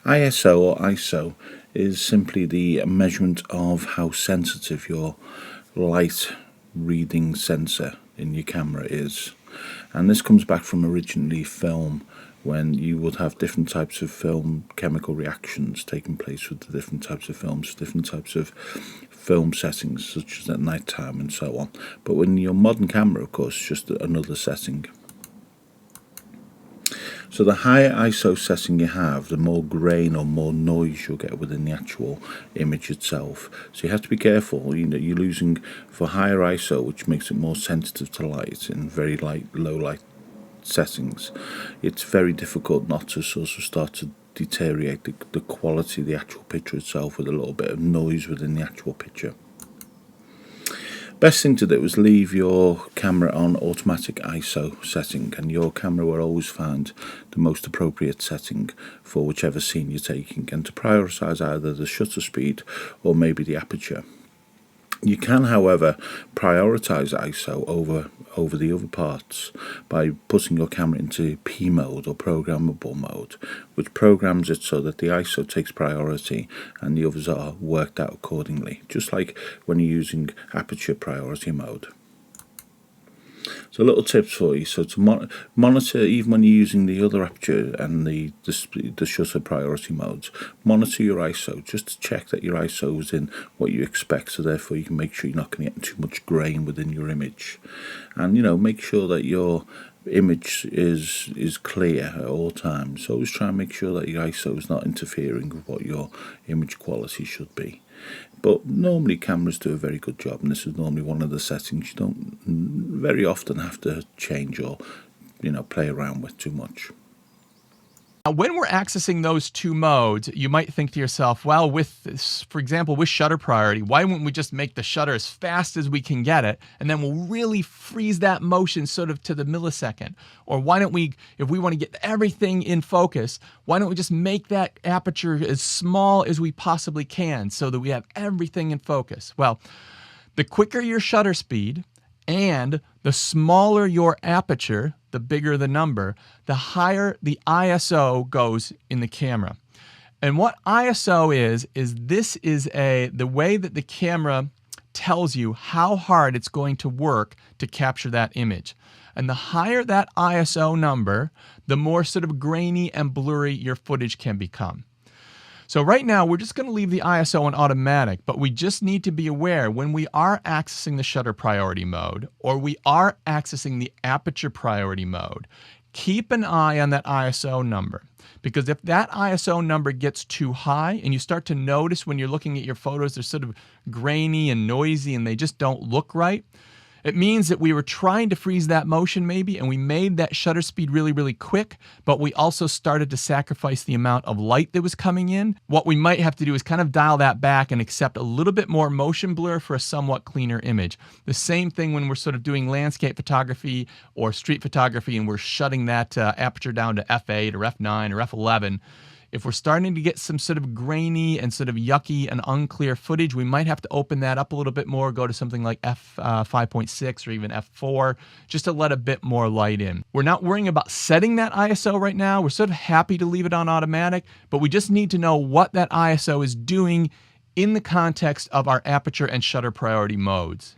ISO or ISO is simply the measurement of how sensitive your light reading sensor in your camera is. And this comes back from originally film, when you would have different types of film chemical reactions taking place with the different types of films, different types of film settings, such as at night time and so on. But when your modern camera, of course, is just another setting. So the higher ISO setting you have, the more grain or more noise you'll get within the actual image itself. So you have to be careful. You know, you're losing for higher ISO, which makes it more sensitive to light in very low light settings. It's very difficult not to sort of start to deteriorate the quality of the actual picture itself with a little bit of noise within the actual picture. Best thing to do is leave your camera on automatic ISO setting, and your camera will always find the most appropriate setting for whichever scene you're taking, and to prioritize either the shutter speed or maybe the aperture. You can, however, prioritize ISO over the other parts by putting your camera into P mode or programmable mode, which programs it so that the ISO takes priority and the others are worked out accordingly, just like when you're using aperture priority mode. So little tips for you. So to monitor, even when you're using the other aperture and the shutter priority modes, monitor your ISO just to check that your ISO is in what you expect, so therefore you can make sure you're not going to get too much grain within your image. And make sure that your image is clear at all times. So always try and make sure that your ISO is not interfering with what your image quality should be. But normally cameras do a very good job, and this is normally one of the settings you don't very often have to change or play around with too much. Now, when we're accessing those two modes, you might think to yourself, well, with this, for example, with shutter priority, why wouldn't we just make the shutter as fast as we can get it, and then we'll really freeze that motion sort of to the millisecond? Or why don't we, if we want to get everything in focus, why don't we just make that aperture as small as we possibly can so that we have everything in focus? Well, the quicker your shutter speed and the smaller your aperture, the bigger the number, the higher the ISO goes in the camera. And what ISO is the way that the camera tells you how hard it's going to work to capture that image. And the higher that ISO number, the more sort of grainy and blurry your footage can become. So right now, we're just going to leave the ISO on automatic, but we just need to be aware when we are accessing the shutter priority mode or we are accessing the aperture priority mode, keep an eye on that ISO number. Because if that ISO number gets too high and you start to notice when you're looking at your photos, they're sort of grainy and noisy and they just don't look right, it means that we were trying to freeze that motion maybe, and we made that shutter speed really, really quick, but we also started to sacrifice the amount of light that was coming in. What we might have to do is kind of dial that back and accept a little bit more motion blur for a somewhat cleaner image. The same thing when we're sort of doing landscape photography or street photography and we're shutting that aperture down to f8 or f9 or f11. If we're starting to get some sort of grainy and sort of yucky and unclear footage, we might have to open that up a little bit more, go to something like f5.6 or even f4, just to let a bit more light in. We're not worrying about setting that ISO right now. We're sort of happy to leave it on automatic, but we just need to know what that ISO is doing in the context of our aperture and shutter priority modes.